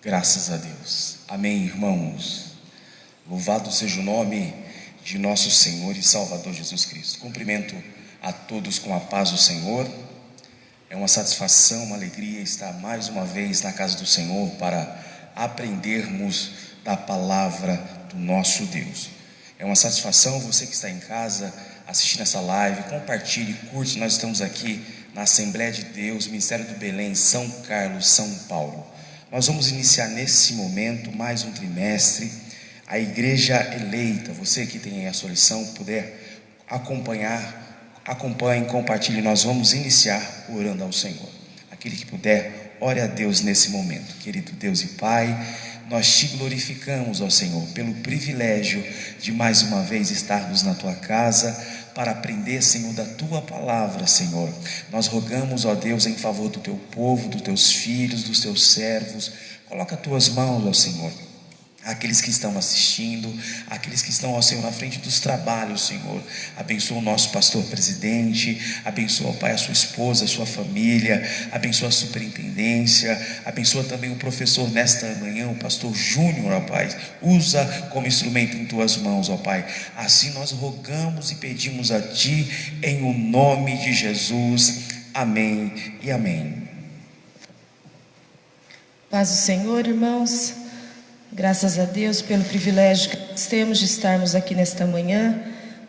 Graças a Deus. Amém, irmãos. Louvado seja o nome de nosso Senhor e Salvador Jesus Cristo. Cumprimento a todos com a paz do Senhor. É uma satisfação, uma alegria estar mais uma vez na casa do Senhor para aprendermos da palavra do nosso Deus. É uma satisfação você que está em casa assistindo essa live, compartilhe, curte. Nós estamos aqui na Assembleia de Deus, Ministério do Belém, São Carlos, São Paulo. Nós vamos iniciar nesse momento mais um trimestre, a Igreja Eleita. Você que tem a sua lição, puder acompanhar, acompanhe, compartilhe. Nós vamos iniciar orando ao Senhor. Aquele que puder, ore a Deus nesse momento. Querido Deus e Pai, nós te glorificamos, ó Senhor, pelo privilégio de mais uma vez estarmos na tua casa para aprender, Senhor, da tua palavra, Senhor. Nós rogamos, ó Deus, em favor do teu povo, dos teus filhos, dos teus servos. Coloca as tuas mãos, ó Senhor, aqueles que estão assistindo, aqueles que estão, ó Senhor, na frente dos trabalhos, Senhor. Abençoa o nosso pastor presidente, abençoa, ó Pai, a sua esposa, a sua família, abençoa a superintendência, abençoa também o professor nesta manhã, o pastor Júnior, ó Pai. Usa como instrumento em tuas mãos, ó Pai. Assim nós rogamos e pedimos a ti, em o nome de Jesus. Amém e amém. Paz do Senhor, irmãos. Graças a Deus pelo privilégio que nós temos de estarmos aqui nesta manhã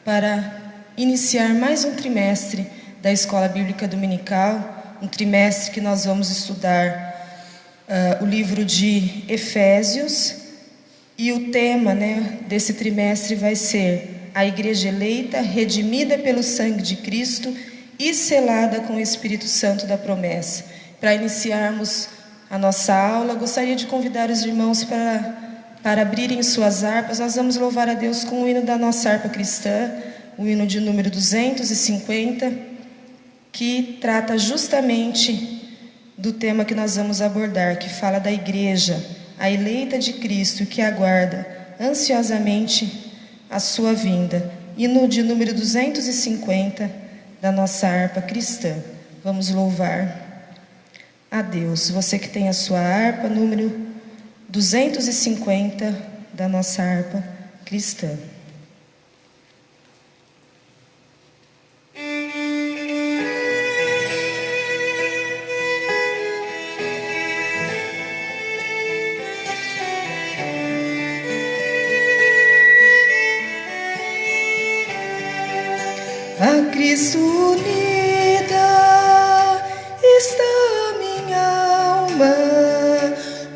para iniciar mais um trimestre da Escola Bíblica Dominical, um trimestre que nós vamos estudar o livro de Efésios, e o tema, desse trimestre vai ser a Igreja Eleita, redimida pelo sangue de Cristo e selada com o Espírito Santo da promessa. Para iniciarmos a nossa aula, gostaria de convidar os irmãos para abrirem suas harpas. Nós vamos louvar a Deus com o hino da nossa harpa cristã, o hino de número 250, que trata justamente do tema que nós vamos abordar, que fala da igreja, a eleita de Cristo, que aguarda ansiosamente a sua vinda. Hino de número 250 da nossa harpa cristã. Vamos louvar a Deus. Você que tem a sua harpa, número 250 da nossa harpa cristã. A Cristo unida está minha alma,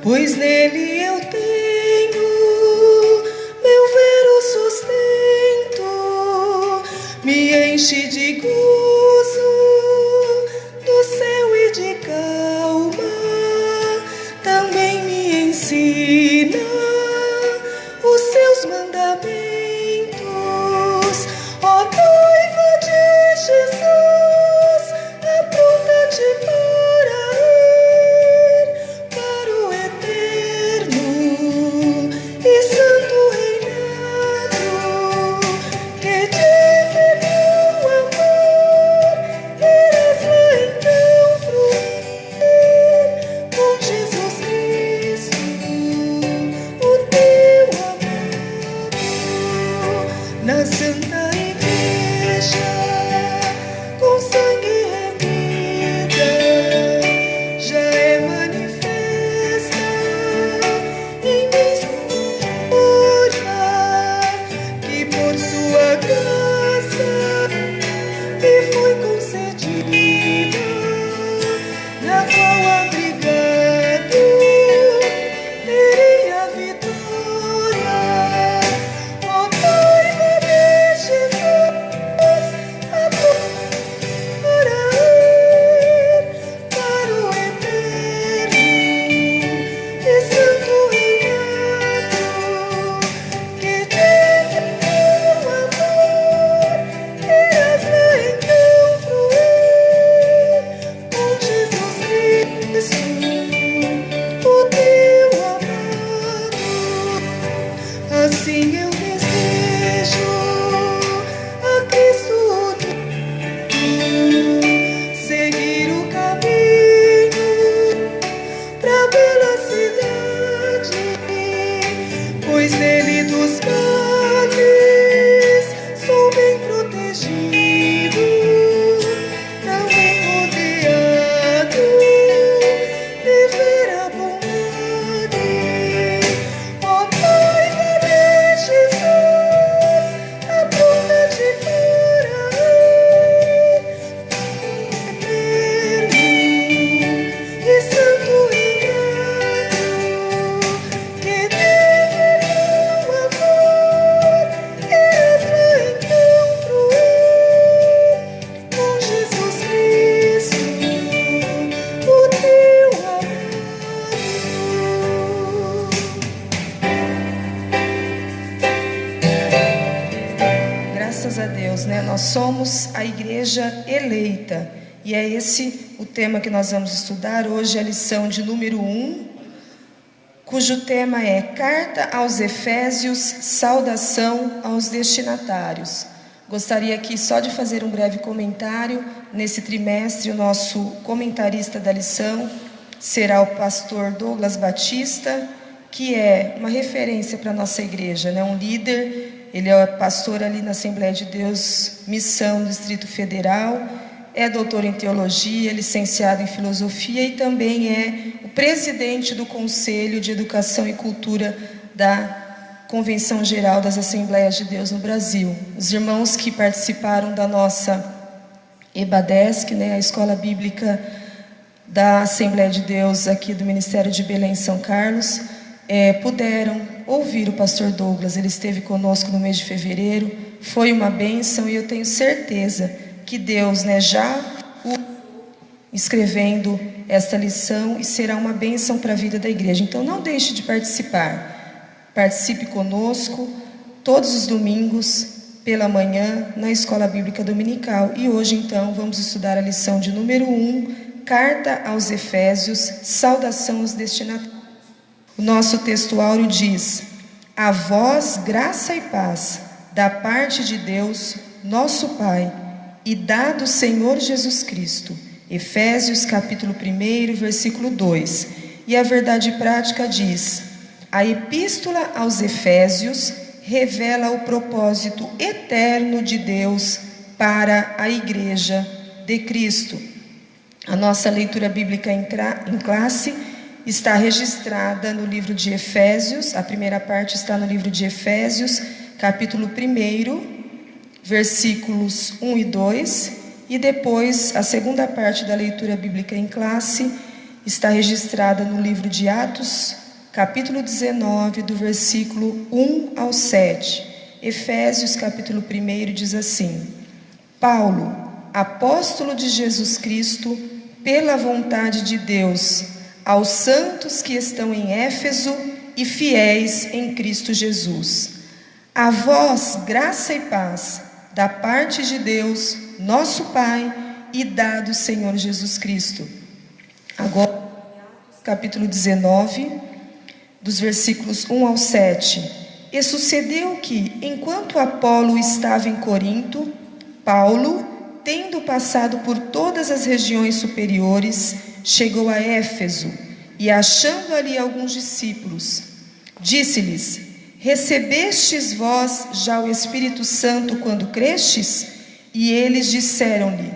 pois nele eu tenho meu vero sustento, me enche de gozo do céu e de calma, também me ensina os seus mandamentos. Ó noiva de Jesus, apronta-te para ir para o eterno e santo reinado, que divino amor Deus, né? Nós somos a igreja eleita. E é esse o tema que nós vamos estudar hoje, a lição de número 1, cujo tema é Carta aos Efésios, saudação aos destinatários. Gostaria aqui só de fazer um breve comentário. Nesse trimestre, o nosso comentarista da lição será o pastor Douglas Batista, que é uma referência para a nossa igreja, né? Um líder. Ele é pastor ali na Assembleia de Deus, Missão do Distrito Federal, é doutor em teologia, licenciado em filosofia e também é o presidente do Conselho de Educação e Cultura da Convenção Geral das Assembleias de Deus no Brasil. Os irmãos que participaram da nossa EBADESC, né, a Escola Bíblica da Assembleia de Deus aqui do Ministério de Belém, São Carlos, puderam ouvir o pastor Douglas. Ele esteve conosco no mês de fevereiro, foi uma bênção e eu tenho certeza que Deus, né, já o escrevendo esta lição e será uma bênção para a vida da igreja. Então não deixe de participar. Participe conosco todos os domingos pela manhã na Escola Bíblica Dominical. E hoje então vamos estudar a lição de número 1, Carta aos Efésios, saudação aos destinatários. O nosso texto áureo diz: a vós graça e paz da parte de Deus, nosso Pai, e da do Senhor Jesus Cristo. Efésios capítulo 1, versículo 2. E a verdade prática diz: a epístola aos Efésios revela o propósito eterno de Deus para a igreja de Cristo. A nossa leitura bíblica em classe está registrada no livro de Efésios. A primeira parte está no livro de Efésios, capítulo 1, versículos 1 e 2. E depois, a segunda parte da leitura bíblica em classe está registrada no livro de Atos, capítulo 19, do versículo 1 ao 7. Efésios, capítulo 1, diz assim: Paulo, apóstolo de Jesus Cristo, pela vontade de Deus, aos santos que estão em Éfeso e fiéis em Cristo Jesus. A vós, graça e paz, da parte de Deus, nosso Pai, e da do Senhor Jesus Cristo. Agora, capítulo 19, dos versículos 1 ao 7. E sucedeu que, enquanto Apolo estava em Corinto, Paulo, tendo passado por todas as regiões superiores, chegou a Éfeso, e achando ali alguns discípulos, disse-lhes: recebestes vós já o Espírito Santo quando crestes? E eles disseram-lhe: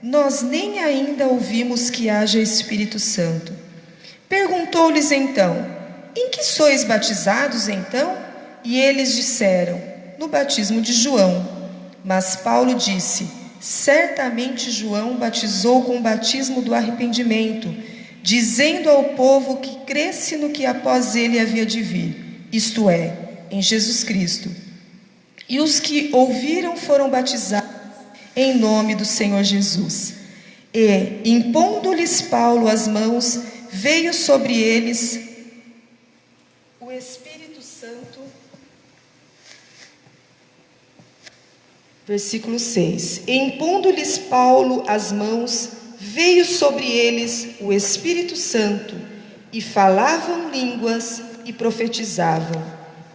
nós nem ainda ouvimos que haja Espírito Santo. Perguntou-lhes então: em que sois batizados então? E eles disseram: no batismo de João. Mas Paulo disse: certamente João batizou com o batismo do arrependimento, dizendo ao povo que cresce no que após ele havia de vir, isto é, em Jesus Cristo. E os que ouviram foram batizados em nome do Senhor Jesus. E, impondo-lhes Paulo as mãos, veio sobre eles o Espírito Santo. Versículo 6. E impondo-lhes Paulo as mãos, veio sobre eles o Espírito Santo, e falavam línguas e profetizavam.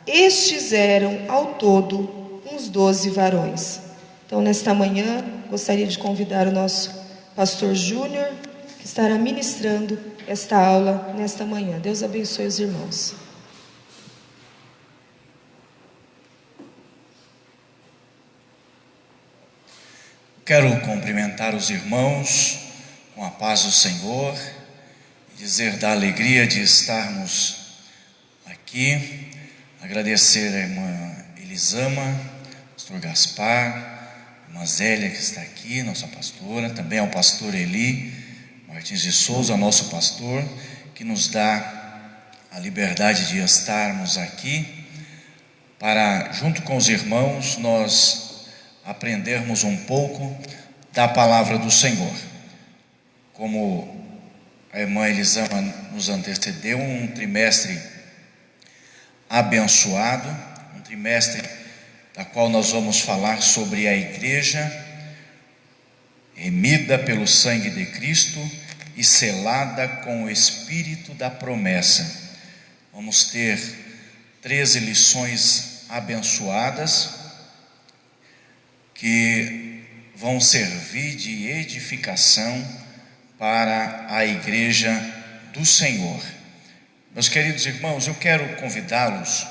Estes eram, ao todo, uns 12 varões. Então, nesta manhã, gostaria de convidar o nosso pastor Júnior, que estará ministrando esta aula nesta manhã. Deus abençoe os irmãos. Quero cumprimentar os irmãos com a paz do Senhor e dizer da alegria de estarmos aqui, agradecer a irmã Elisama, pastor Gaspar, a irmã Zélia que está aqui, nossa pastora, também ao pastor Eli Martins de Souza, nosso pastor, que nos dá a liberdade de estarmos aqui para, junto com os irmãos, nós aprendermos um pouco da palavra do Senhor. Como a irmã Elisama nos antecedeu, um trimestre abençoado, um trimestre da qual nós vamos falar sobre a igreja remida pelo sangue de Cristo e selada com o Espírito da promessa. Vamos ter 13 lições abençoadas que vão servir de edificação para a igreja do Senhor. Meus queridos irmãos, eu quero convidá-los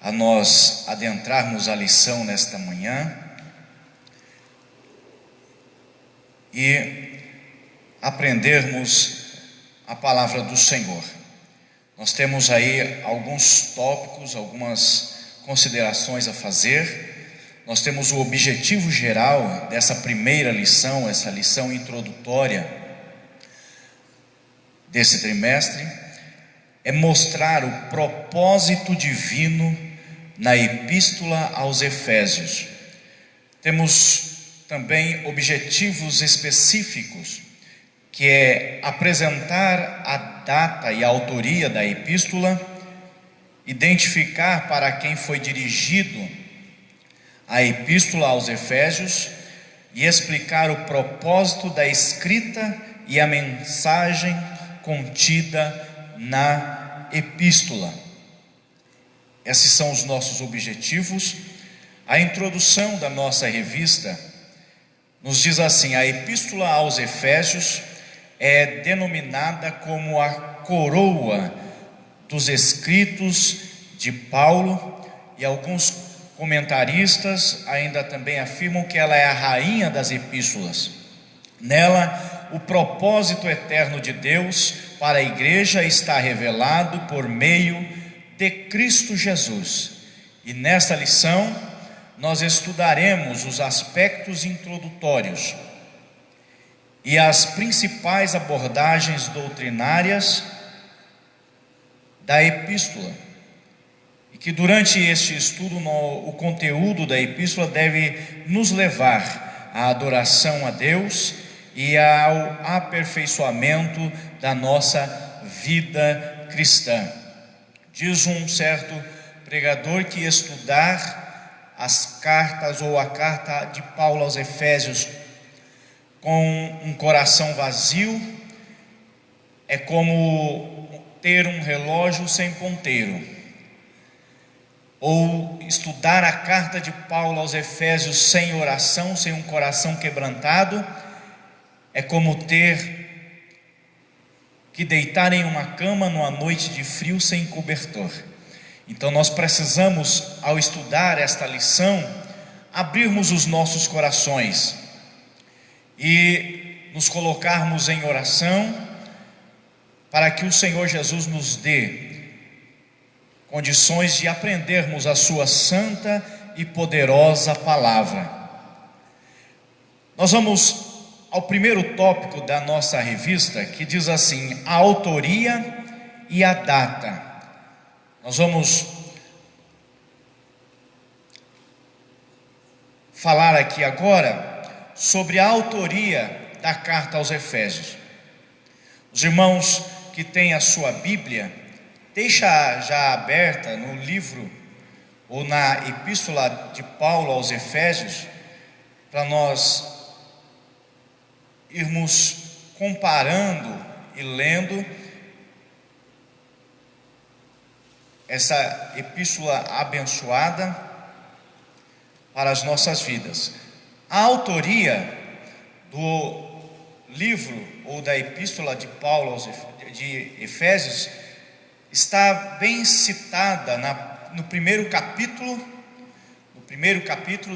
a nós adentrarmos a lição nesta manhã e aprendermos a palavra do Senhor. Nós temos aí alguns tópicos, algumas considerações a fazer. Nós temos o objetivo geral dessa primeira lição, essa lição introdutória desse trimestre, é mostrar o propósito divino na epístola aos Efésios. Temos também objetivos específicos, que é apresentar a data e a autoria da epístola, identificar para quem foi dirigido a epístola aos Efésios e explicar o propósito da escrita e a mensagem contida na epístola. Esses são os nossos objetivos. A introdução da nossa revista nos diz assim: a epístola aos Efésios é denominada como a coroa dos escritos de Paulo, e alguns comentaristas ainda também afirmam que ela é a rainha das epístolas. Nela, o propósito eterno de Deus para a igreja está revelado por meio de Cristo Jesus. E nesta lição nós estudaremos os aspectos introdutórios e as principais abordagens doutrinárias da epístola, e que durante este estudo o conteúdo da epístola deve nos levar à adoração a Deus e ao aperfeiçoamento da nossa vida cristã. Diz um certo pregador que estudar as cartas ou a carta de Paulo aos Efésios com um coração vazio é como ter um relógio sem ponteiro. Ou estudar a carta de Paulo aos Efésios sem oração, sem um coração quebrantado, é como ter que deitar em uma cama numa noite de frio sem cobertor. Então nós precisamos, ao estudar esta lição, abrirmos os nossos corações e nos colocarmos em oração para que o Senhor Jesus nos dê condições de aprendermos a sua santa e poderosa palavra. Nós vamos ao primeiro tópico da nossa revista, que diz assim: a autoria e a data. Nós vamos falar aqui agora sobre a autoria da carta aos Efésios. Os irmãos que têm a sua Bíblia, deixa já aberta no livro ou na epístola de Paulo aos Efésios, para nós irmos comparando e lendo essa epístola abençoada para as nossas vidas. A autoria do livro ou da epístola de Paulo de Efésios está bem citada no primeiro capítulo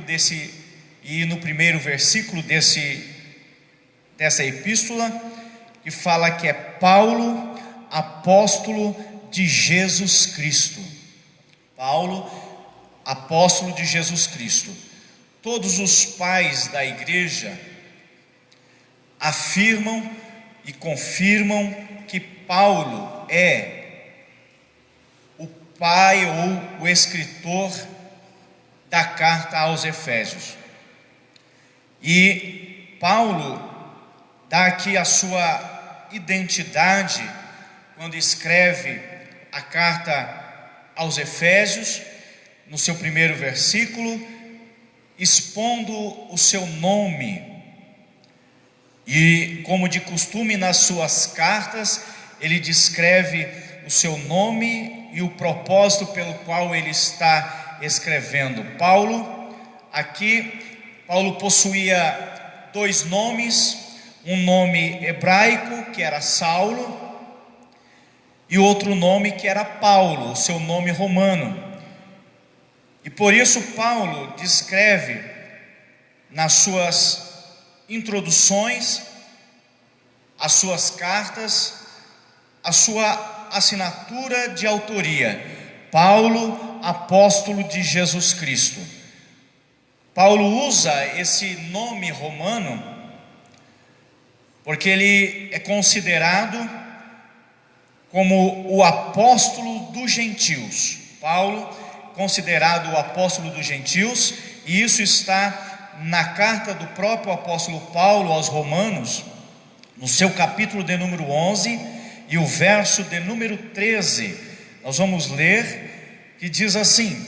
desse, e no primeiro versículo dessa epístola, que fala que é Paulo, apóstolo de Jesus Cristo. Paulo, apóstolo de Jesus Cristo. Todos os pais da igreja afirmam e confirmam que Paulo é o pai ou o escritor da carta aos Efésios. E Paulo dá aqui a sua identidade quando escreve a carta aos Efésios, no seu primeiro versículo, expondo o seu nome, e como de costume nas suas cartas, ele descreve o seu nome e o propósito pelo qual ele está escrevendo. Paulo possuía dois nomes, um nome hebraico, que era Saulo, e outro nome que era Paulo, o seu nome romano. E por isso Paulo descreve nas suas introduções, as suas cartas, a sua assinatura de autoria: Paulo, apóstolo de Jesus Cristo. Paulo usa esse nome romano porque ele é considerado como o apóstolo dos gentios. Paulo, considerado o apóstolo dos gentios, e isso está na carta do próprio apóstolo Paulo aos Romanos, no seu capítulo de número 11 e o verso de número 13. Nós vamos ler, que diz assim: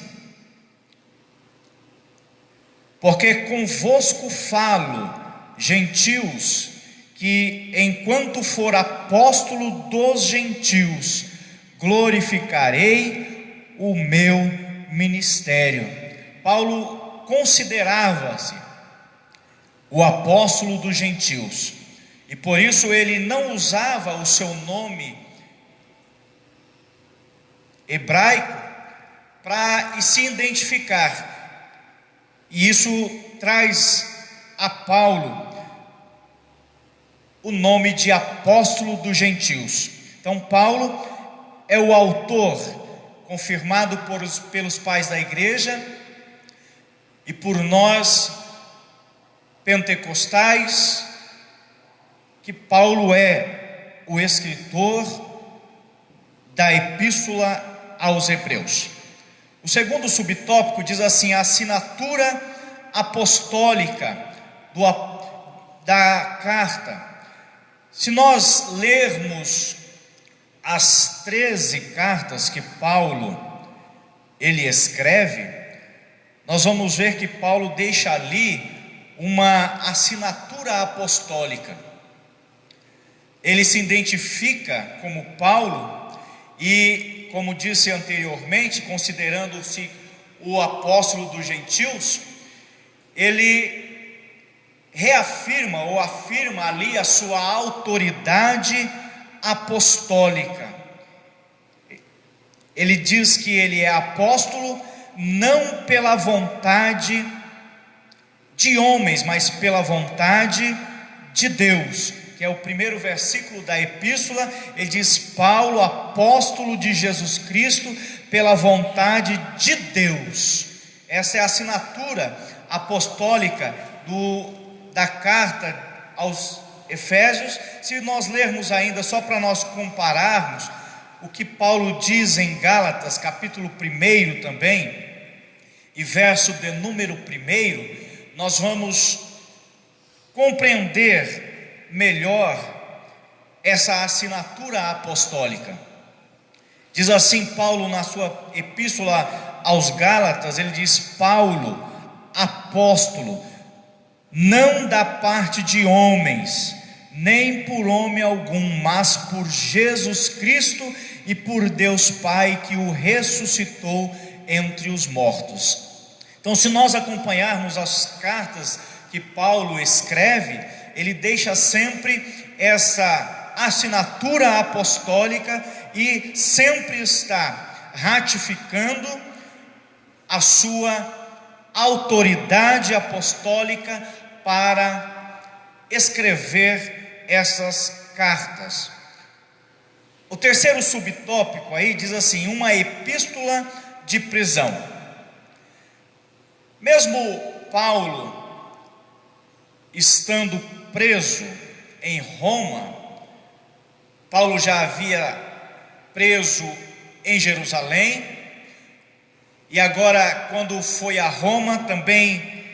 porque convosco falo, gentios, que enquanto for apóstolo dos gentios, glorificarei o meu ministério. Paulo considerava-se o apóstolo dos gentios, e por isso ele não usava o seu nome hebraico para se identificar, e isso traz a Paulo o nome de apóstolo dos gentios. Então Paulo é o autor, confirmado pelos pais da igreja e por nós pentecostais, que Paulo é o escritor da epístola aos Hebreus. O segundo subtópico diz assim: a assinatura apostólica da carta. Se nós lermos as 13 cartas que Paulo ele escreve, nós vamos ver que Paulo deixa ali uma assinatura apostólica. Ele se identifica como Paulo e, como disse anteriormente, considerando-se o apóstolo dos gentios, ele reafirma ou afirma ali a sua autoridade apostólica. Ele diz que ele é apóstolo não pela vontade de homens, mas pela vontade de Deus, que é o primeiro versículo da epístola. Ele diz: Paulo, apóstolo de Jesus Cristo, pela vontade de Deus. Essa é a assinatura apostólica da carta aos Efésios. Se nós lermos ainda, só para nós compararmos o que Paulo diz em Gálatas, capítulo 1 também, e verso de número 1, nós vamos compreender melhor essa assinatura apostólica. Diz assim Paulo na sua epístola aos Gálatas, ele diz: Paulo, apóstolo, não da parte de homens, nem por homem algum, mas por Jesus Cristo e por Deus Pai, que o ressuscitou entre os mortos. Então, se nós acompanharmos as cartas que Paulo escreve, ele deixa sempre essa assinatura apostólica e sempre está ratificando a sua autoridade apostólica para escrever essas cartas. O terceiro subtópico aí diz assim: uma epístola de prisão. Mesmo Paulo estando preso em Roma, Paulo já havia preso em Jerusalém, e agora, quando foi a Roma, também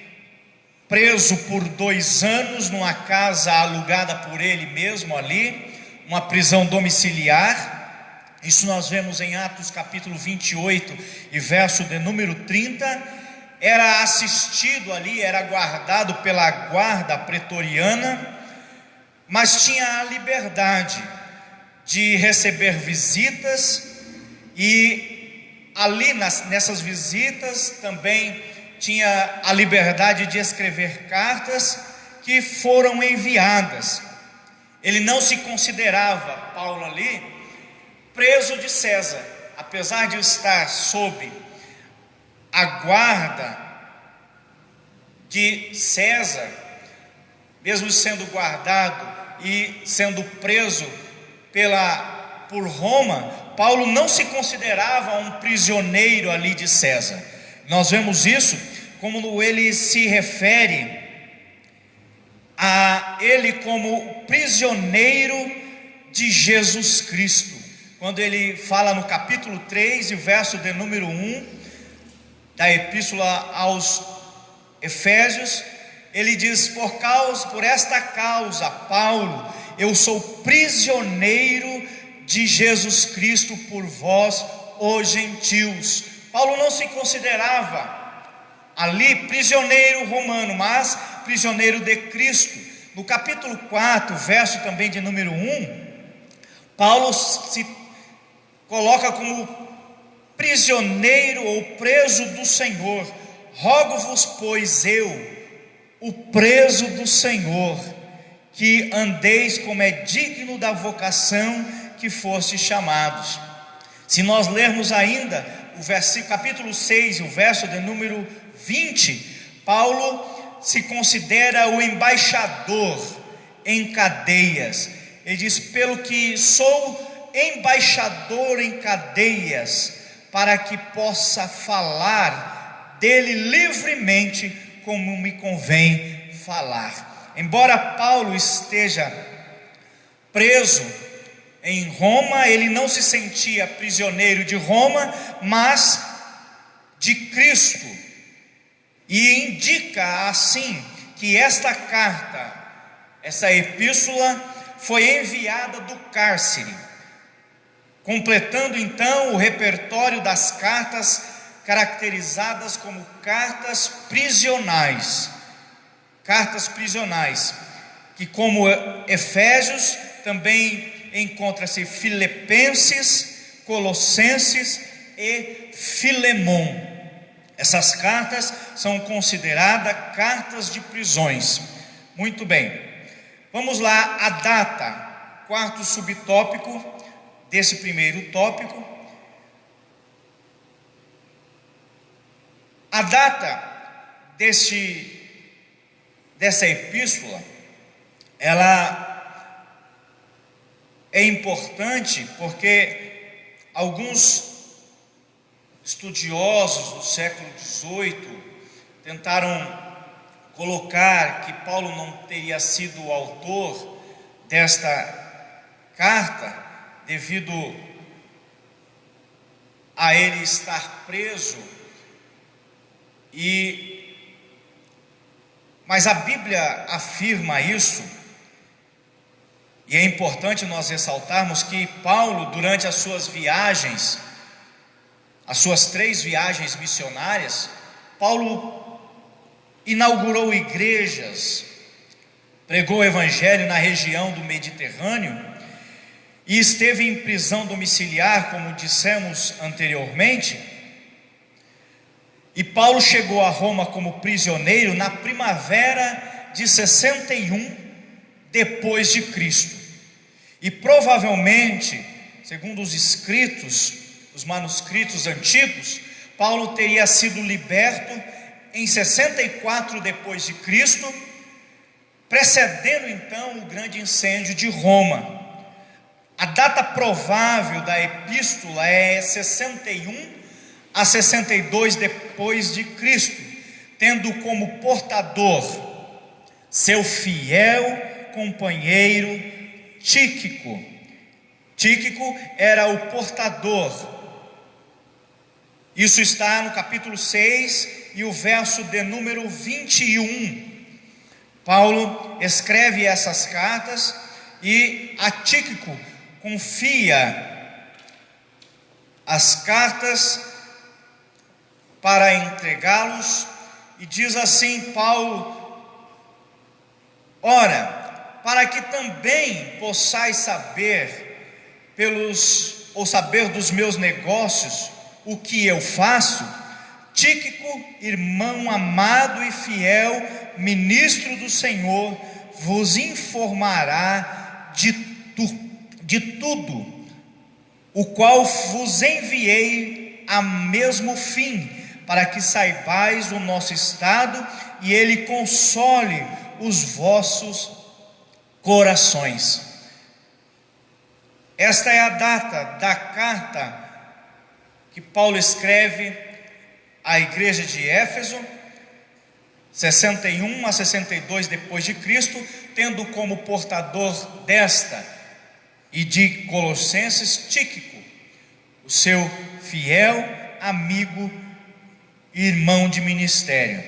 preso por 2 anos numa casa alugada por ele mesmo ali, uma prisão domiciliar. Isso nós vemos em Atos capítulo 28 e verso de número 30. era assistido ali, era guardado pela guarda pretoriana, mas tinha a liberdade de receber visitas, e ali nessas visitas também tinha a liberdade de escrever cartas que foram enviadas. Ele não se considerava, Paulo ali, preso de César, apesar de estar sob a guarda de César, mesmo sendo guardado e sendo preso por Roma, Paulo não se considerava um prisioneiro ali de César. Nós vemos isso como ele se refere a ele como prisioneiro de Jesus Cristo, quando ele fala no capítulo 3 e verso de número 1 da epístola aos Efésios, ele diz: por esta causa, Paulo, eu sou prisioneiro de Jesus Cristo por vós, os gentios. Paulo não se considerava ali prisioneiro romano, mas prisioneiro de Cristo. No capítulo 4, verso também de número 1, Paulo se coloca como prisioneiro ou preso do Senhor. Rogo-vos, pois eu, o preso do Senhor, que andeis como é digno da vocação que fostes chamados. Se nós lermos ainda o capítulo 6, o verso de número 20, Paulo se considera o embaixador em cadeias. Ele diz: pelo que sou embaixador em cadeias, para que possa falar dele livremente, como me convém falar. Embora Paulo esteja preso em Roma, ele não se sentia prisioneiro de Roma, mas de Cristo, e indica assim que esta carta, essa epístola, foi enviada do cárcere, completando então o repertório das cartas caracterizadas como cartas prisionais, que como Efésios também encontra-se Filipenses, Colossenses e Filemon. Essas cartas são consideradas cartas de prisões. Muito bem, vamos lá, a data, quarto subtópico desse primeiro tópico. A data dessa epístola, ela é importante porque alguns estudiosos do século XVIII tentaram colocar que Paulo não teria sido o autor desta carta, devido a ele estar preso, mas a Bíblia afirma isso, e é importante nós ressaltarmos que Paulo, durante as suas viagens, as suas 3 viagens missionárias, Paulo inaugurou igrejas, pregou o evangelho na região do Mediterrâneo, e esteve em prisão domiciliar, como dissemos anteriormente. E Paulo chegou a Roma como prisioneiro na primavera de 61 depois de Cristo, e provavelmente, segundo os escritos, os manuscritos antigos, Paulo teria sido liberto em 64 depois de Cristo, precedendo então o grande incêndio de Roma. A data provável da epístola é 61 a 62 depois de Cristo, tendo como portador seu fiel companheiro Tíquico. Tíquico era o portador. Isso está no capítulo 6 e o verso de número 21. Paulo escreve essas cartas e a Tíquico confia as cartas para entregá-los e diz assim Paulo: ora, para que também possais saber saber dos meus negócios o que eu faço, Tíquico, irmão amado e fiel, ministro do Senhor, vos informará de tudo, o qual vos enviei a mesmo fim, para que saibais o nosso estado e ele console os vossos corações. Esta é a data da carta que Paulo escreve à igreja de Éfeso, 61 a 62 depois de Cristo, tendo como portador desta e de Colossenses Tíquico, o seu fiel amigo e irmão de ministério.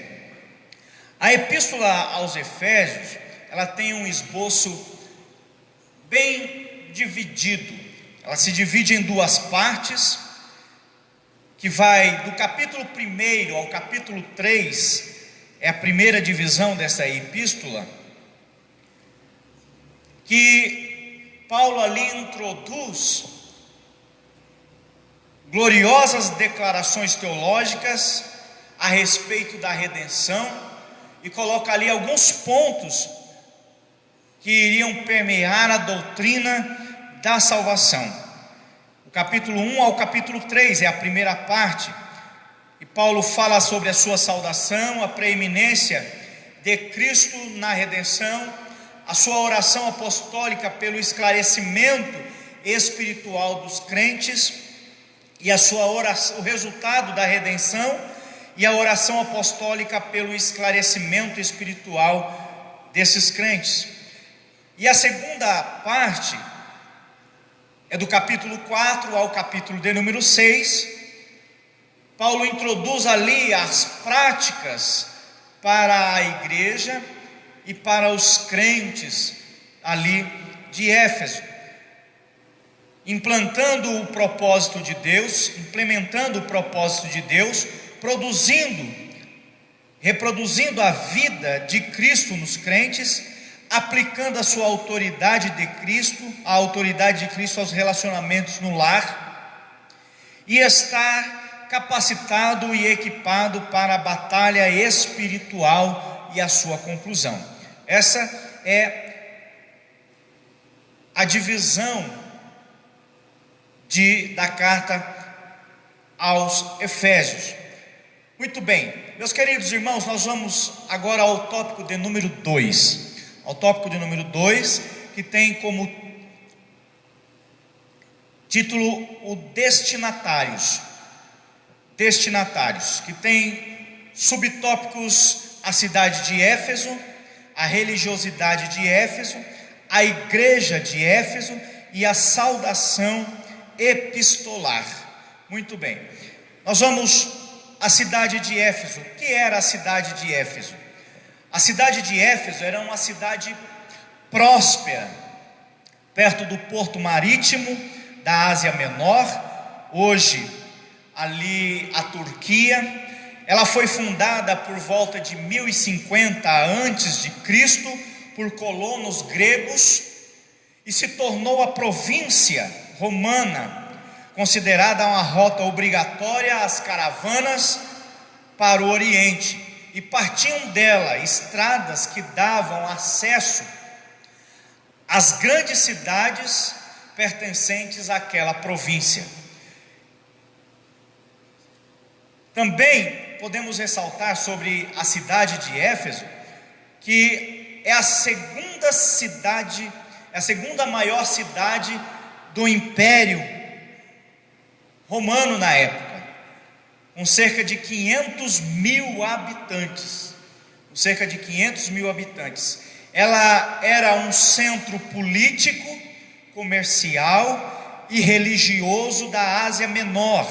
A epístola aos Efésios, ela tem um esboço bem dividido. Ela se divide em duas partes, que vai do capítulo 1 ao capítulo 3, é a primeira divisão dessa epístola, que Paulo ali introduz gloriosas declarações teológicas a respeito da redenção e coloca ali alguns pontos que iriam permear a doutrina da salvação. O capítulo 1 ao capítulo 3 é a primeira parte, e Paulo fala sobre a sua saudação, a preeminência de Cristo na redenção, a sua oração apostólica pelo esclarecimento espiritual dos crentes, e a sua oração, o resultado da redenção, e a oração apostólica pelo esclarecimento espiritual desses crentes. E a segunda parte é do capítulo 4 ao capítulo de número 6. Paulo introduz ali as práticas para a igreja e para os crentes ali de Éfeso, implantando o propósito de Deus, implementando o propósito de Deus, reproduzindo a vida de Cristo nos crentes, aplicando a sua autoridade de Cristo, a autoridade de Cristo aos relacionamentos no lar, e estar capacitado e equipado para a batalha espiritual e a sua conclusão. Essa é a divisão da carta aos Efésios. Muito bem, meus queridos irmãos, nós vamos agora ao tópico de número 2. Ao tópico de número 2, que tem como título o destinatários, que tem subtópicos: a cidade de Éfeso, a religiosidade de Éfeso, a igreja de Éfeso e a saudação epistolar. Muito bem, nós vamos à cidade de Éfeso. O que era a cidade de Éfeso? A cidade de Éfeso era uma cidade próspera, perto do porto marítimo da Ásia Menor, hoje ali a Turquia. Ela foi fundada por volta de 1050 a.C. por colonos gregos e se tornou a província romana, considerada uma rota obrigatória às caravanas para o Oriente. E partiam dela estradas que davam acesso às grandes cidades pertencentes àquela província. Também podemos ressaltar sobre a cidade de Éfeso, que é a segunda maior cidade do Império Romano na época, com cerca de 500 mil habitantes. Ela era um centro político, comercial e religioso da Ásia Menor,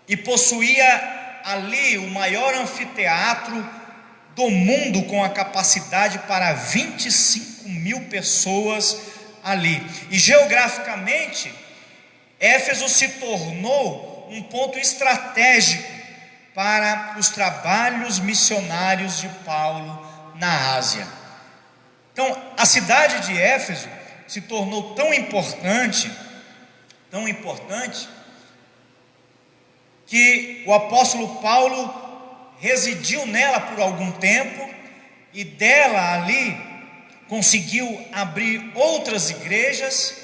e possuía ali o maior anfiteatro do mundo, com a capacidade para 25 mil pessoas ali. E geograficamente, Éfeso se tornou um ponto estratégico para os trabalhos missionários de Paulo na Ásia. Então, a cidade de Éfeso se tornou tão importante, que o apóstolo Paulo residiu nela por algum tempo, e dela ali conseguiu abrir outras igrejas,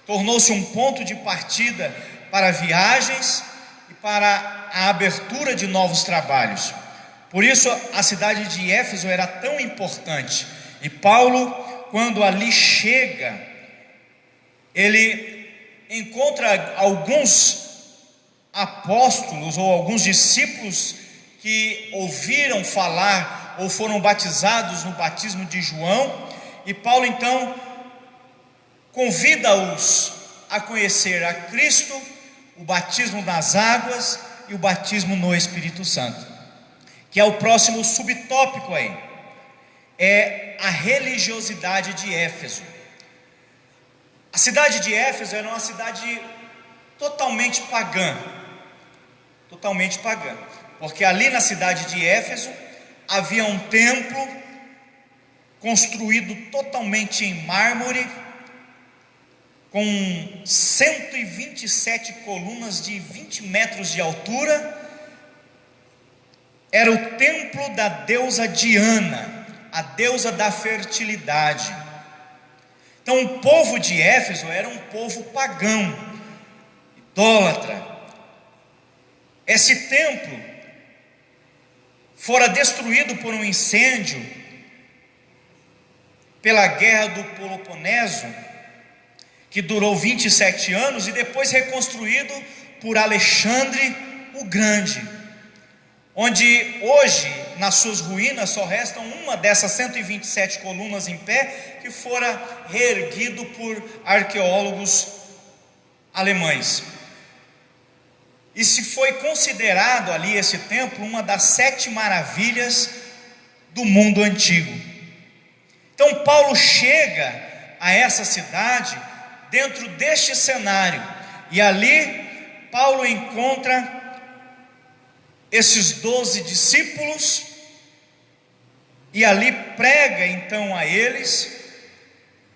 tornou-se um ponto de partida para viagens e para a abertura de novos trabalhos. Por isso a cidade de Éfeso era tão importante, e Paulo, quando ali chega, ele encontra alguns apóstolos ou alguns discípulos que ouviram falar ou foram batizados no batismo de João, e Paulo então convida-os a conhecer a Cristo, o batismo nas águas e o batismo no Espírito Santo, que é o próximo subtópico aí, é a religiosidade de Éfeso. A cidade de Éfeso era uma cidade totalmente pagã, porque ali na cidade de Éfeso havia um templo construído totalmente em mármore, com 127 colunas de 20 metros de altura. Era o templo da deusa Diana, a deusa da fertilidade. Então o povo de Éfeso era um povo pagão, idólatra. Esse templo fora destruído por um incêndio pela guerra do Peloponeso, que durou 27 anos, e depois reconstruído por Alexandre o Grande, onde hoje nas suas ruínas só restam uma dessas 127 colunas em pé, que fora reerguido por arqueólogos alemães. E se foi considerado ali esse templo uma das 7 maravilhas do mundo antigo. Então Paulo chega a essa cidade dentro deste cenário, e ali Paulo encontra esses 12 discípulos, e ali prega então a eles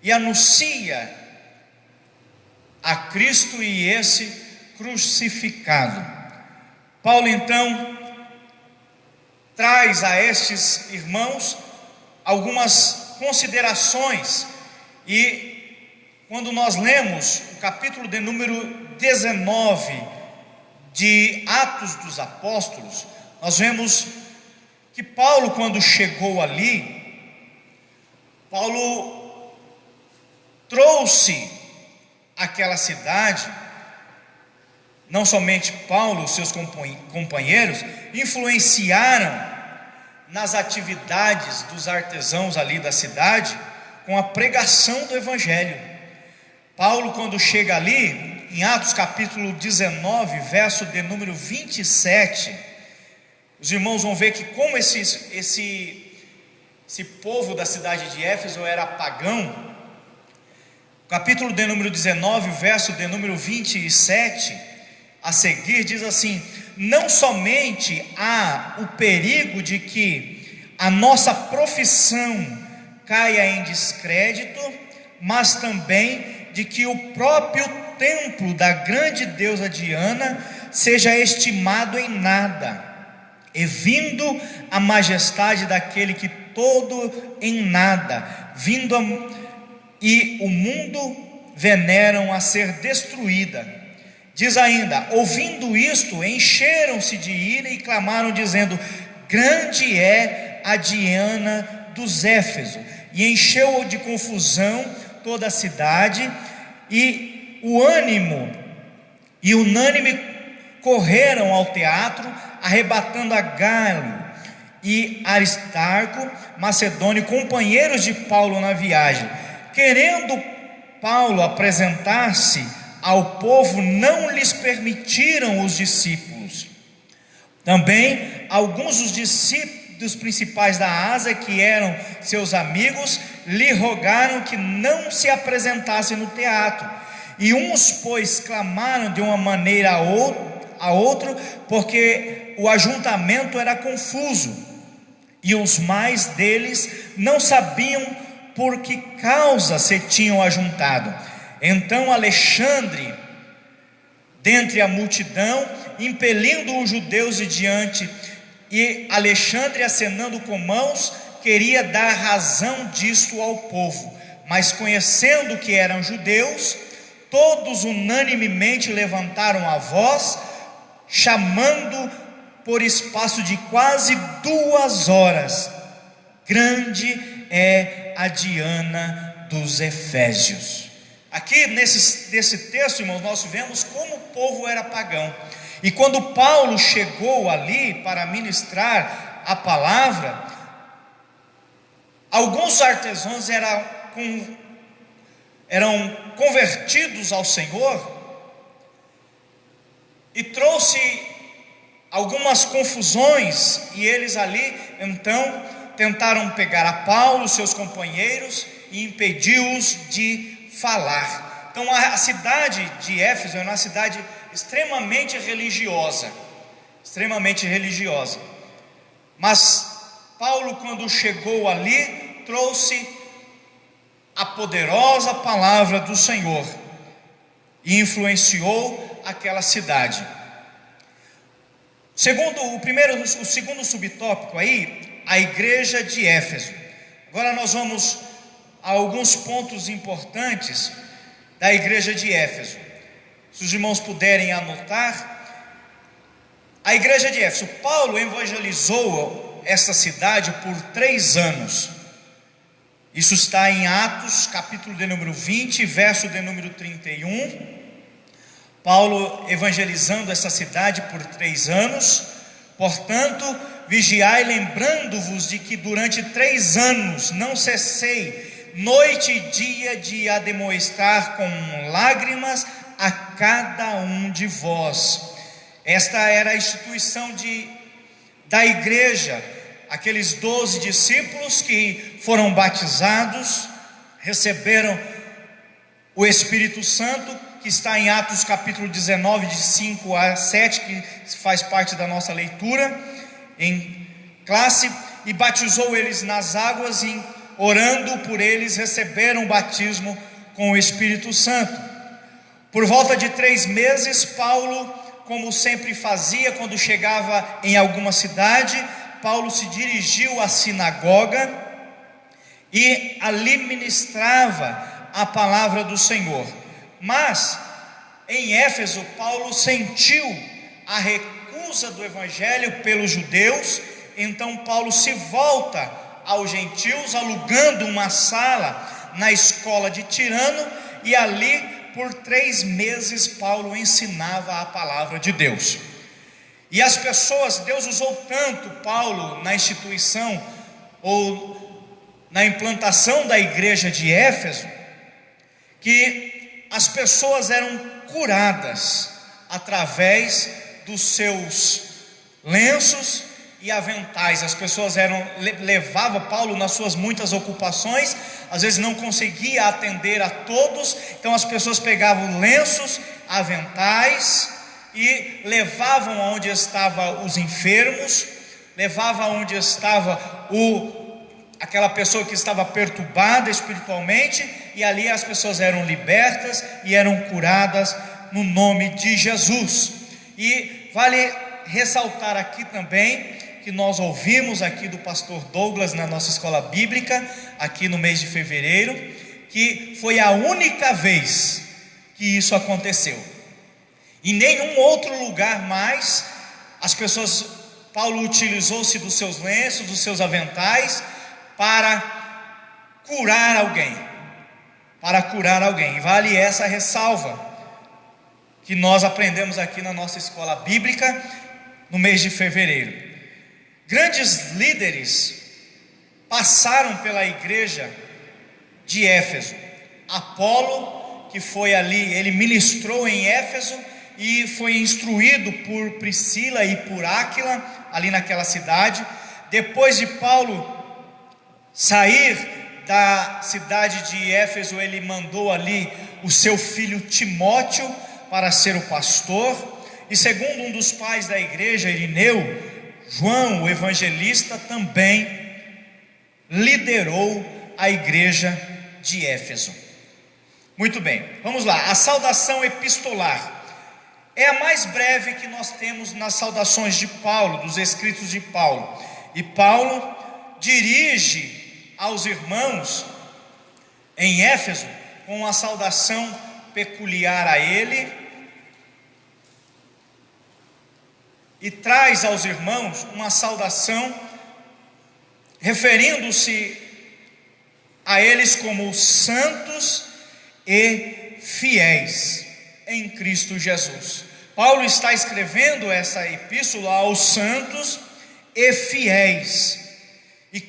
e anuncia a Cristo e esse crucificado. Paulo então traz a estes irmãos algumas considerações, e quando nós lemos o capítulo de número 19 de Atos dos Apóstolos, nós vemos que Paulo, quando chegou ali, Paulo trouxe àquela cidade, não somente Paulo, os seus companheiros, influenciaram nas atividades dos artesãos ali da cidade, com a pregação do Evangelho. Paulo, quando chega ali, em Atos capítulo 19, verso de número 27, os irmãos vão ver que como esse povo da cidade de Éfeso era pagão. Capítulo de número 19, verso de número 27, a seguir diz assim: não somente há o perigo de que a nossa profissão caia em descrédito, mas também de que o próprio templo da grande deusa Diana seja estimado em nada, e vindo a majestade daquele que todo em nada, e o mundo veneram a ser destruída. Diz ainda: ouvindo isto, encheram-se de ira e clamaram dizendo: grande é a Diana dos Éfesos. E encheu de confusão toda a cidade, e unânime correram ao teatro, arrebatando a Gaio e Aristarco, Macedônio, companheiros de Paulo na viagem. Querendo Paulo apresentar-se ao povo, não lhes permitiram os discípulos. Também alguns dos discípulos principais da Ásia, que eram seus amigos, lhe rogaram que não se apresentasse no teatro. E uns, pois, clamaram de uma maneira a outro, porque o ajuntamento era confuso, e os mais deles não sabiam por que causa se tinham ajuntado. Então Alexandre, dentre a multidão, impelindo os judeus adiante, e Alexandre, acenando com mãos, queria dar razão disto ao povo, mas conhecendo que eram judeus, todos unanimemente levantaram a voz, chamando por espaço de quase 2 horas: grande é a Diana dos Efésios. Aqui nesse texto, irmãos, nós vemos como o povo era pagão. E quando Paulo chegou ali para ministrar a palavra, alguns artesãos eram convertidos ao Senhor, e trouxe algumas confusões, e eles ali então tentaram pegar a Paulo, seus companheiros, e impedi-os de falar. Então a cidade de Éfeso era uma cidade extremamente religiosa, mas Paulo, quando chegou ali, trouxe a poderosa palavra do Senhor e influenciou aquela cidade. O segundo subtópico aí, a igreja de Éfeso. Agora nós vamos a alguns pontos importantes da igreja de Éfeso. Se os irmãos puderem anotar, a igreja de Éfeso. Paulo evangelizou essa cidade por 3 anos. Isso está em Atos, capítulo de número 20, verso de número 31. Paulo evangelizando essa cidade por 3 anos. Portanto, vigiai, lembrando-vos de que durante 3 anos não cessei, noite e dia, de ademoestar com lágrimas a cada um de vós. Esta era a instituição da igreja. Aqueles 12 discípulos que foram batizados, receberam o Espírito Santo, que está em Atos capítulo 19, de 5 a 7, que faz parte da nossa leitura em classe, e batizou eles nas águas, e orando por eles, receberam o batismo com o Espírito Santo. Por volta de 3 meses, Paulo, como sempre fazia quando chegava em alguma cidade, Paulo se dirigiu à sinagoga e ali ministrava a palavra do Senhor. Mas em Éfeso, Paulo sentiu a recusa do evangelho pelos judeus. Então Paulo se volta aos gentios, alugando uma sala na escola de Tirano, e ali por 3 meses Paulo ensinava a palavra de Deus. E as pessoas, Deus usou tanto Paulo na instituição ou na implantação da igreja de Éfeso, que as pessoas eram curadas através dos seus lenços e aventais. As pessoas levavam Paulo nas suas muitas ocupações, às vezes não conseguia atender a todos, então as pessoas pegavam lenços, aventais, e levavam aonde estavam os enfermos, levavam aonde estava aquela pessoa que estava perturbada espiritualmente, e ali as pessoas eram libertas e eram curadas no nome de Jesus. E vale ressaltar aqui também que nós ouvimos aqui do pastor Douglas na nossa escola bíblica, aqui no mês de fevereiro, que foi a única vez que isso aconteceu. Em nenhum outro lugar mais Paulo utilizou-se dos seus lenços, dos seus aventais, para curar alguém. E vale essa ressalva que nós aprendemos aqui na nossa escola bíblica no mês de fevereiro. Grandes líderes passaram pela igreja de Éfeso. Apolo, que foi ali, ele ministrou em Éfeso e foi instruído por Priscila e por Áquila, ali naquela cidade. Depois de Paulo sair da cidade de Éfeso, ele mandou ali o seu filho Timóteo para ser o pastor. e segundo um dos pais da igreja, Irineu, João, o evangelista, também liderou a igreja de Éfeso. Muito bem, vamos lá. A saudação epistolar é a mais breve que nós temos nas saudações de Paulo, dos escritos de Paulo. E Paulo dirige aos irmãos em Éfeso com uma saudação peculiar a ele, e traz aos irmãos uma saudação referindo-se a eles como santos e fiéis em Cristo Jesus. Paulo está escrevendo essa epístola aos santos e fiéis, e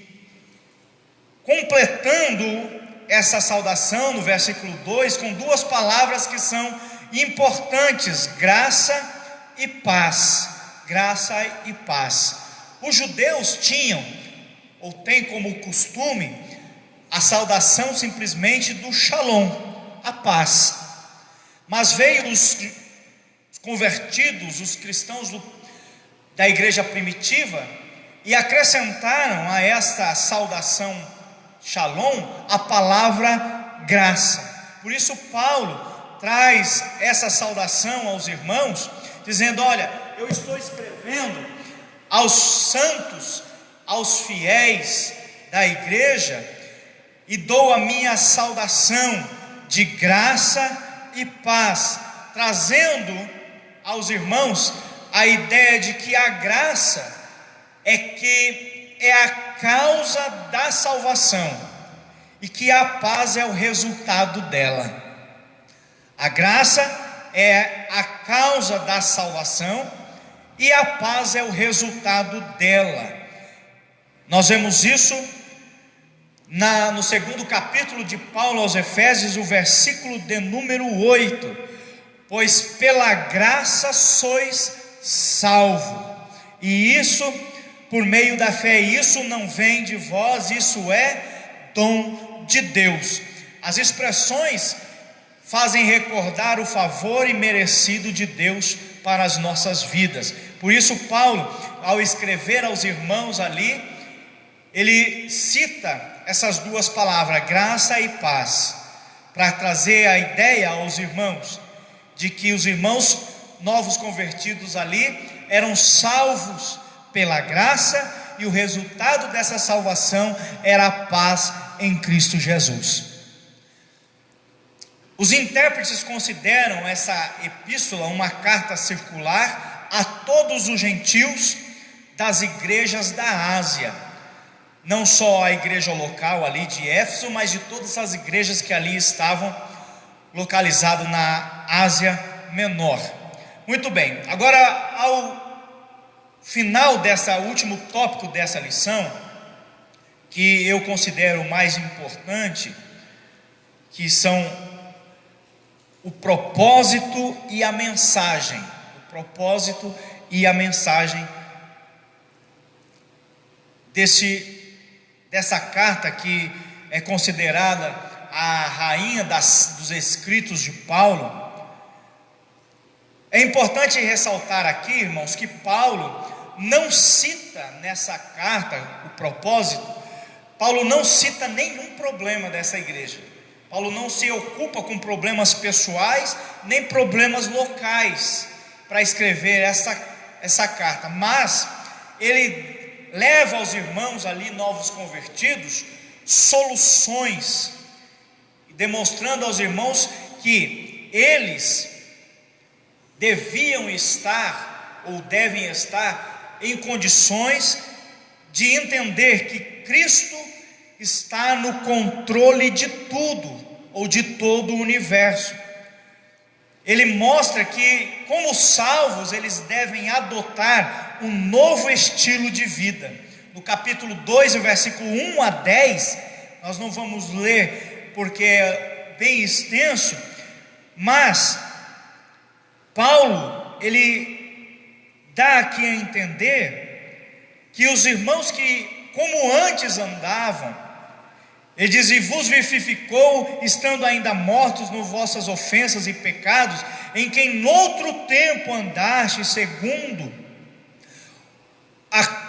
completando essa saudação no versículo 2 com duas palavras que são importantes: graça e paz. Graça e paz. Os judeus tinham, ou têm como costume, a saudação simplesmente do shalom, a paz. Mas veio os convertidos, os cristãos da igreja primitiva, e acrescentaram a esta saudação shalom a palavra graça. Por isso Paulo traz essa saudação aos irmãos, dizendo: olha, eu estou escrevendo aos santos, aos fiéis da igreja, e dou a minha saudação de graça e paz, trazendo aos irmãos a ideia de que a graça é a causa da salvação, e que a paz é o resultado dela. A graça é a causa da salvação e a paz é o resultado dela. Nós vemos isso no segundo capítulo de Paulo aos Efésios, o versículo de número 8: pois pela graça sois salvo, e isso por meio da fé. Isso não vem de vós, isso é dom de Deus. As expressões fazem recordar o favor imerecido de Deus para as nossas vidas. Por isso Paulo, ao escrever aos irmãos ali, ele cita essas duas palavras, graça e paz, para trazer a ideia aos irmãos de que os irmãos novos convertidos ali eram salvos pela graça, e o resultado dessa salvação era a paz em Cristo Jesus. Os intérpretes consideram essa epístola uma carta circular a todos os gentios das igrejas da Ásia, não só a igreja local ali de Éfeso, mas de todas as igrejas que ali estavam localizadas na Ásia Menor. Muito bem, agora ao final desse último tópico dessa lição, que eu considero o mais importante, que são o propósito e a mensagem. O propósito e a mensagem dessa carta, que é considerada a rainha dos escritos de Paulo. É importante ressaltar aqui, irmãos, que Paulo não cita nessa carta o propósito. Paulo não cita nenhum problema dessa igreja. Paulo não se ocupa com problemas pessoais, nem problemas locais, para escrever essa carta. Mas ele leva aos irmãos ali, novos convertidos, soluções, demonstrando aos irmãos que eles deviam estar, ou devem estar, em condições de entender que Cristo está no controle de tudo, ou de todo o universo. Ele mostra que, como salvos, eles devem adotar um novo estilo de vida. No capítulo 2, o versículo 1 a 10, nós não vamos ler porque é bem extenso, mas Paulo, ele dá aqui a entender que os irmãos que, como antes andavam, Ele diz: e vos vivificou, estando ainda mortos nas vossas ofensas e pecados, em quem noutro tempo andaste, segundo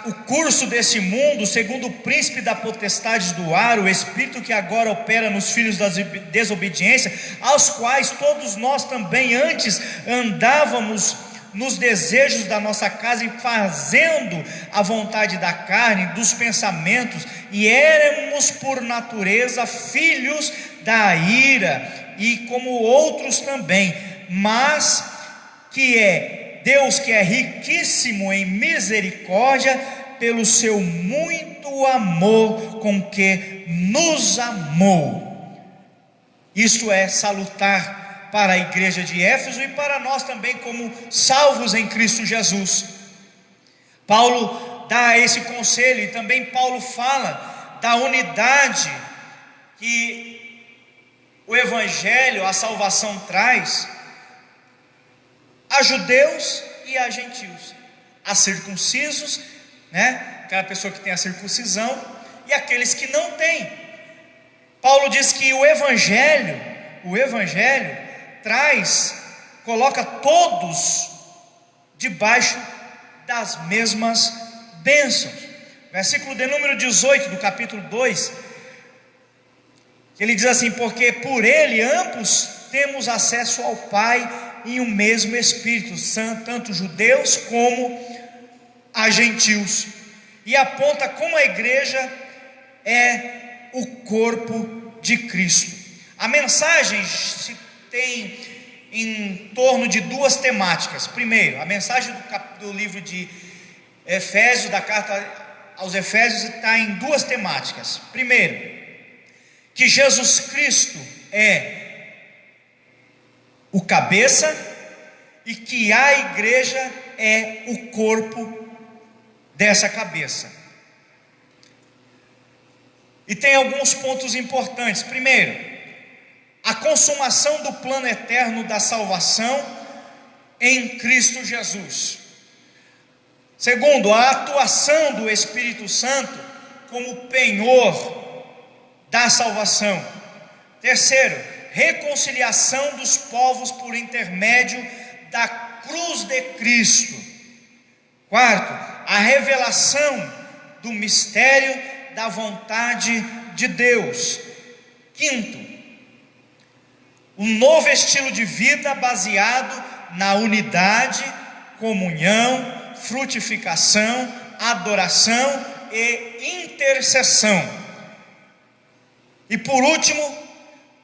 o curso desse mundo, segundo o príncipe da potestade do ar, o espírito que agora opera nos filhos da desobediência, aos quais todos nós também antes andávamos nos desejos da nossa casa, e fazendo a vontade da carne, dos pensamentos, e éramos por natureza filhos da ira, e como outros também. Mas que é Deus, que é riquíssimo em misericórdia, pelo seu muito amor com que nos amou. Isto é salutar para a igreja de Éfeso e para nós também, como salvos em Cristo Jesus. Paulo dá esse conselho, e também Paulo fala da unidade que o Evangelho, a salvação traz a judeus e a gentios, a circuncisos, aquela pessoa que tem a circuncisão, e aqueles que não têm. Paulo diz que o Evangelho coloca todos debaixo das mesmas bênçãos. Versículo de número 18 do capítulo 2, ele diz assim: porque por ele ambos temos acesso ao Pai em um mesmo Espírito Santo, tanto judeus como a gentios, e aponta como a igreja é o corpo de Cristo. A mensagem se tem em torno de duas temáticas. Primeiro, a mensagem do livro de Efésios, da carta aos Efésios, está em duas temáticas. Primeiro, que Jesus Cristo é o cabeça, e que a igreja é o corpo dessa cabeça. E tem alguns pontos importantes. Primeiro, a consumação do plano eterno da salvação em Cristo Jesus. Segundo, a atuação do Espírito Santo como penhor da salvação. Terceiro, reconciliação dos povos por intermédio da cruz de Cristo. Quarto, a revelação do mistério da vontade de Deus. Quinto, um novo estilo de vida baseado na unidade, comunhão, frutificação, adoração e intercessão. E por último,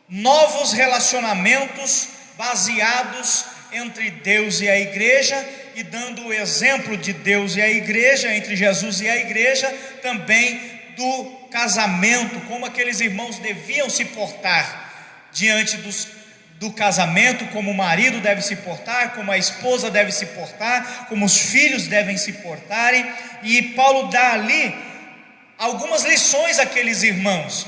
novos relacionamentos baseados entre Deus e a igreja, e dando o exemplo de Deus e a igreja, entre Jesus e a igreja, também do casamento, como aqueles irmãos deviam se portar diante do casamento, como o marido deve se portar, como a esposa deve se portar, como os filhos devem se portarem. E Paulo dá ali algumas lições àqueles irmãos,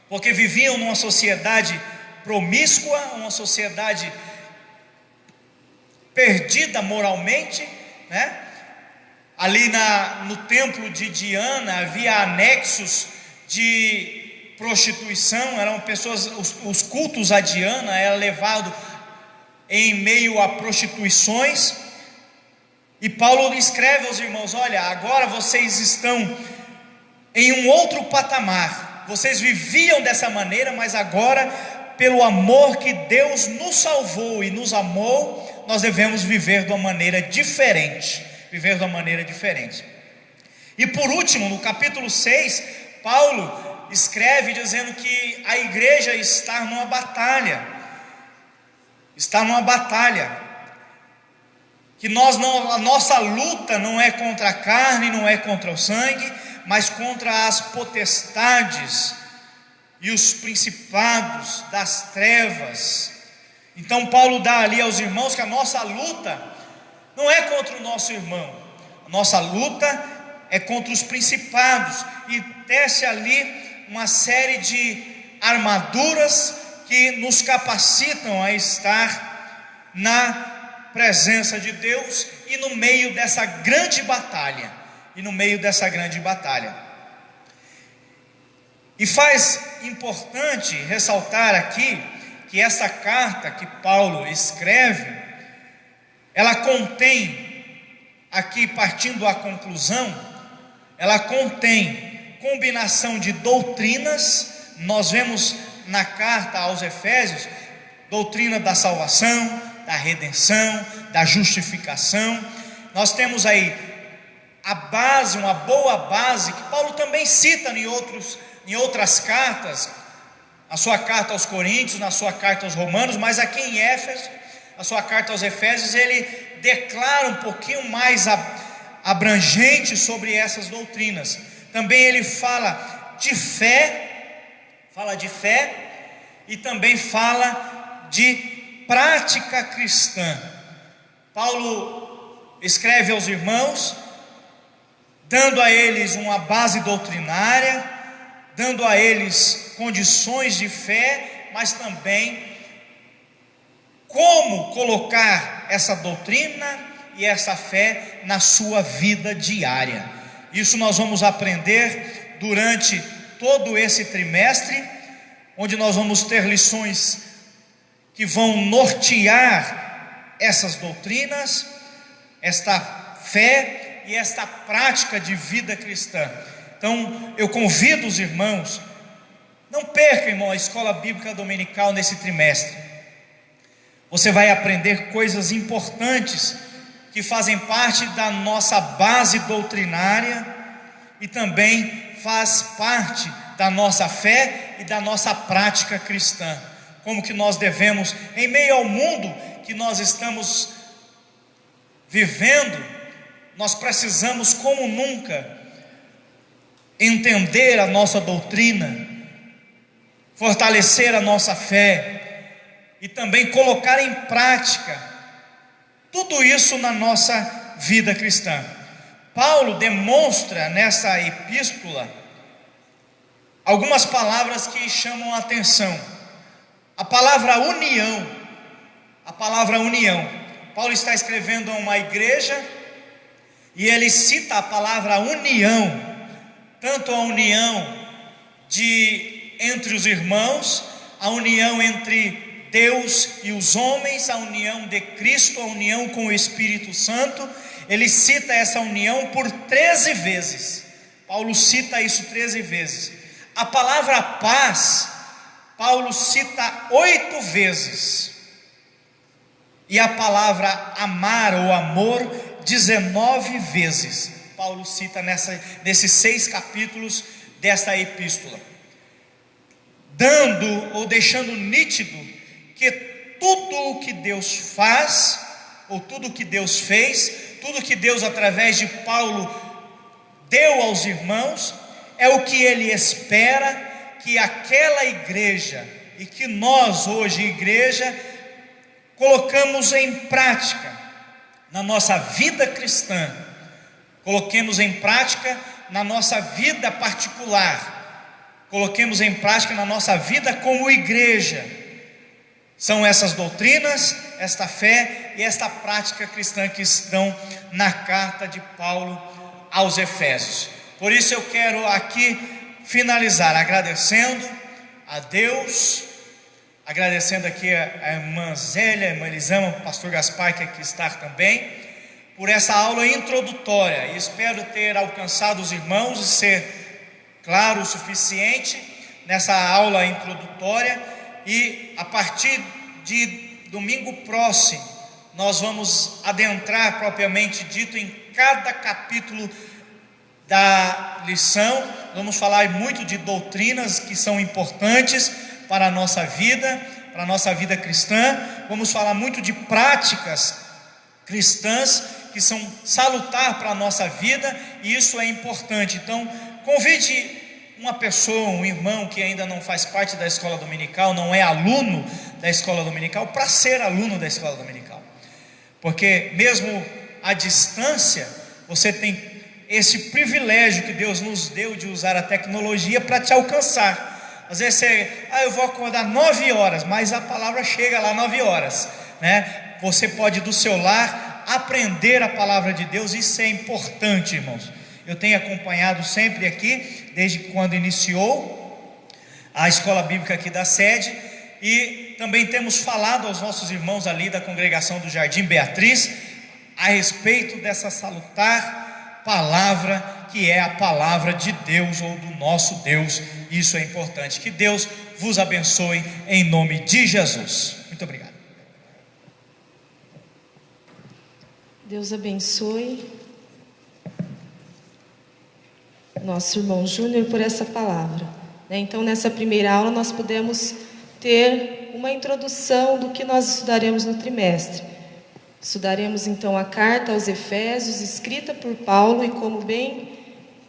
porque viviam numa sociedade promíscua, uma sociedade perdida moralmente, Ali no templo de Diana havia anexos de prostituição, eram pessoas, os cultos a Diana era levado em meio a prostituições. E Paulo escreve aos irmãos: olha, agora vocês estão em um outro patamar. Vocês viviam dessa maneira, mas agora, pelo amor que Deus nos salvou e nos amou, nós devemos viver de uma maneira diferente. E por último, no capítulo 6, Paulo escreve dizendo que a igreja está numa batalha. Que a nossa luta não é contra a carne, não é contra o sangue, mas contra as potestades e os principados das trevas. Então Paulo dá ali aos irmãos que a nossa luta não é contra o nosso irmão, a nossa luta é contra os principados, e tece ali uma série de armaduras que nos capacitam a estar na presença de Deus e no meio dessa grande batalha. E faz importante ressaltar aqui que essa carta que Paulo escreve, ela contém, aqui partindo à conclusão, ela contém combinação de doutrinas. Nós vemos na carta aos Efésios, doutrina da salvação, da redenção, da justificação. Nós temos aí a base, uma boa base, que Paulo também cita em outras cartas, a sua carta aos Coríntios, na sua carta aos Romanos, mas aqui em Éfeso, a sua carta aos Efésios, ele declara um pouquinho mais abrangente sobre essas doutrinas. Também ele fala de fé e também fala de prática cristã. Paulo escreve aos irmãos, dando a eles uma base doutrinária, dando a eles condições de fé, mas também como colocar essa doutrina e essa fé na sua vida diária. Isso nós vamos aprender durante todo esse trimestre, onde nós vamos ter lições que vão nortear essas doutrinas, esta fé e esta prática de vida cristã. Então eu convido os irmãos, não perca, irmão, a escola bíblica dominical nesse trimestre. Você vai aprender coisas importantes que fazem parte da nossa base doutrinária e também faz parte da nossa fé e da nossa prática cristã. Como que nós devemos, em meio ao mundo que nós estamos vivendo, nós precisamos como nunca entender a nossa doutrina, fortalecer a nossa fé e também colocar em prática tudo isso na nossa vida cristã. Paulo demonstra nessa epístola algumas palavras que chamam a atenção. A palavra união. Paulo está escrevendo a uma igreja e ele cita a palavra união, tanto a união entre os irmãos, a união entre Deus e os homens, a união de Cristo, a união com o Espírito Santo. Ele cita essa união por 13 vezes. Paulo cita isso 13 vezes. A palavra paz, Paulo cita 8 vezes. E a palavra amar ou amor, 19 vezes. Paulo cita nesses 6 capítulos desta epístola, dando ou deixando nítido que tudo o que Deus faz, ou tudo o que Deus fez, tudo que Deus através de Paulo deu aos irmãos, é o que Ele espera que aquela igreja, e que nós hoje, igreja, colocamos em prática na nossa vida cristã, coloquemos em prática na nossa vida particular, coloquemos em prática na nossa vida como igreja. São essas doutrinas, esta fé e esta prática cristã que estão na carta de Paulo aos Efésios. Por isso eu quero aqui finalizar agradecendo a Deus, agradecendo aqui a irmã Zélia, a irmã Elisama, o pastor Gaspar, que aqui está também, por essa aula introdutória. E espero ter alcançado os irmãos e ser claro o suficiente nessa aula introdutória. E a partir de domingo próximo, nós vamos adentrar propriamente dito em cada capítulo da lição. Vamos falar muito de doutrinas que são importantes para a nossa vida cristã. Vamos falar muito de práticas cristãs que são salutar para a nossa vida, e isso é importante. Então, convide uma pessoa, um irmão que ainda não faz parte da escola dominical, não é aluno da escola dominical, para ser aluno da escola dominical, porque mesmo à distância, você tem esse privilégio que Deus nos deu de usar a tecnologia para te alcançar. Às vezes eu vou acordar 9 horas, mas a palavra chega lá 9 horas, né? Você pode do seu lar aprender a palavra de Deus. Isso é importante, irmãos. Eu tenho acompanhado sempre aqui, desde quando iniciou a escola bíblica aqui da sede, e também temos falado aos nossos irmãos ali da congregação do Jardim Beatriz a respeito dessa salutar palavra, que é a palavra de Deus, ou do nosso Deus. Isso é importante. Que Deus vos abençoe em nome de Jesus. Muito obrigado. Deus abençoe nosso irmão Júnior por essa palavra. Então, nessa primeira aula, nós podemos ter uma introdução do que nós estudaremos no trimestre. Estudaremos então a carta aos Efésios, escrita por Paulo, e como bem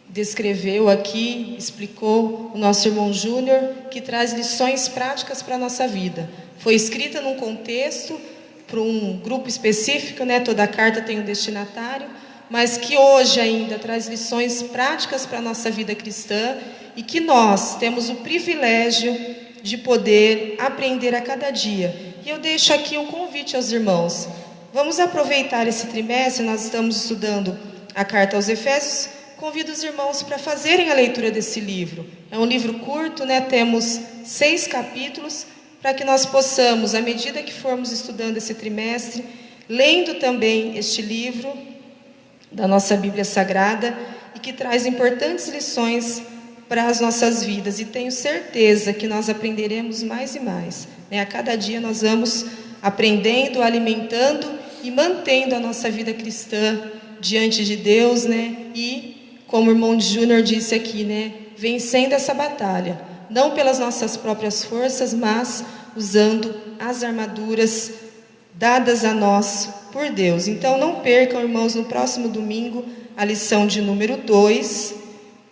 descreveu aqui, explicou o nosso irmão Júnior, que traz lições práticas para a nossa vida. Foi escrita num contexto, para um grupo específico, né? Toda a carta tem um destinatário, mas que hoje ainda traz lições práticas para a nossa vida cristã, e que nós temos o privilégio de poder aprender a cada dia. E eu deixo aqui um convite aos irmãos. Vamos aproveitar esse trimestre, nós estamos estudando a carta aos Efésios. Convido os irmãos para fazerem a leitura desse livro. É um livro curto, né? Temos 6 capítulos, para que nós possamos, à medida que formos estudando esse trimestre, lendo também este livro da nossa Bíblia Sagrada, e que traz importantes lições para as nossas vidas, e tenho certeza que nós aprenderemos mais e mais, né? A cada dia nós vamos aprendendo, alimentando e mantendo a nossa vida cristã diante de Deus, né? E, como o irmão Júnior disse aqui, né? Vencendo essa batalha, não pelas nossas próprias forças, mas usando as armaduras dadas a nós por Deus. Então não percam, irmãos, no próximo domingo, a lição de número 2,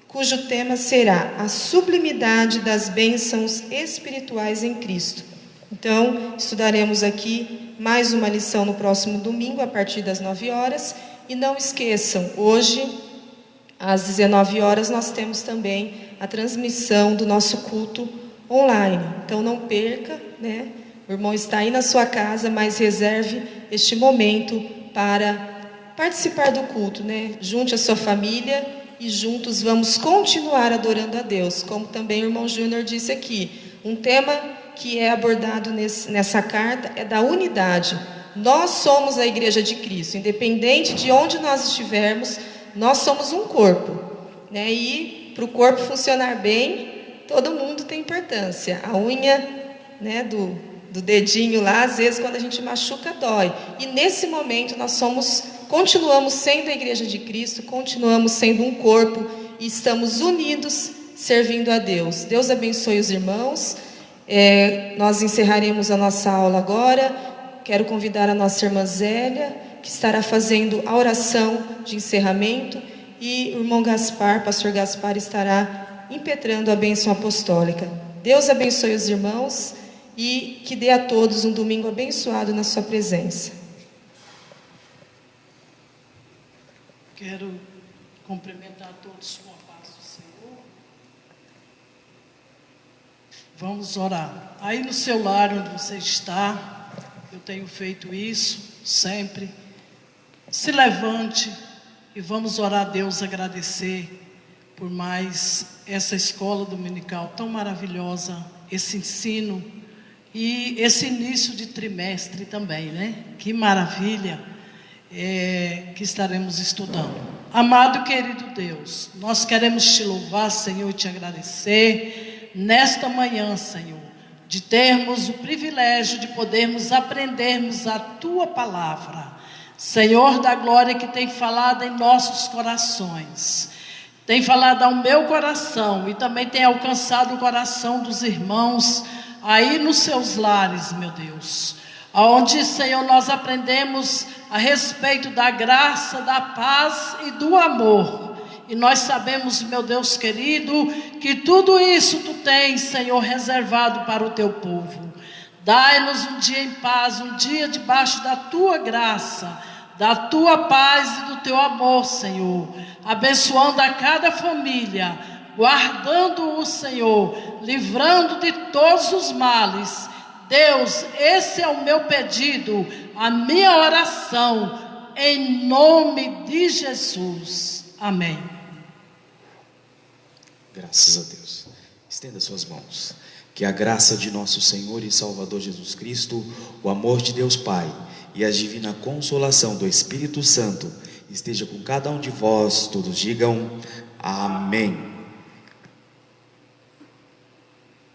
cujo tema será a sublimidade das bênçãos espirituais em Cristo. Então, estudaremos aqui mais uma lição no próximo domingo, a partir das 9 horas. E não esqueçam, hoje, às 19 horas, nós temos também a transmissão do nosso culto online. Então, não perca, né? O irmão está aí na sua casa, mas reserve este momento para participar do culto, né? Junte a sua família e juntos vamos continuar adorando a Deus. Como também o irmão Júnior disse aqui, um tema que é abordado nessa carta é da unidade. Nós somos a Igreja de Cristo, independente de onde nós estivermos, nós somos um corpo, né? E para o corpo funcionar bem, todo mundo tem importância. A unha, né, do dedinho lá, às vezes quando a gente machuca, dói. E nesse momento nós continuamos sendo a Igreja de Cristo, continuamos sendo um corpo e estamos unidos servindo a Deus. Deus abençoe os irmãos. Nós encerraremos a nossa aula agora. Quero convidar a nossa irmã Zélia, que estará fazendo a oração de encerramento, e o irmão Gaspar, pastor Gaspar, estará impetrando a bênção apostólica. Deus abençoe os irmãos e que dê a todos um domingo abençoado na sua presença. Quero cumprimentar a todos com a paz do Senhor. Vamos orar. Aí no seu lar onde você está, eu tenho feito isso sempre. Se levante e vamos orar a Deus, agradecer por mais essa escola dominical tão maravilhosa, esse ensino e esse início de trimestre também, né? Que maravilha que estaremos estudando. Amado e querido Deus, nós queremos te louvar, Senhor, e te agradecer nesta manhã, Senhor, de termos o privilégio de podermos aprendermos a Tua palavra, Senhor da glória, que tem falado em nossos corações, tem falado ao meu coração e também tem alcançado o coração dos irmãos aí nos seus lares, meu Deus, onde, Senhor, nós aprendemos a respeito da graça, da paz e do amor. E nós sabemos, meu Deus querido, que tudo isso Tu tens, Senhor, reservado para o Teu povo. Dai-nos um dia em paz, um dia debaixo da Tua graça, da Tua paz e do Teu amor, Senhor. Abençoando a cada família, guardando-o, Senhor, livrando de todos os males. Deus, esse é o meu pedido, a minha oração, em nome de Jesus. Amém. Graças a Deus. Estenda suas mãos. Que a graça de nosso Senhor e Salvador Jesus Cristo, o amor de Deus Pai e a divina consolação do Espírito Santo esteja com cada um de vós. Todos digam amém.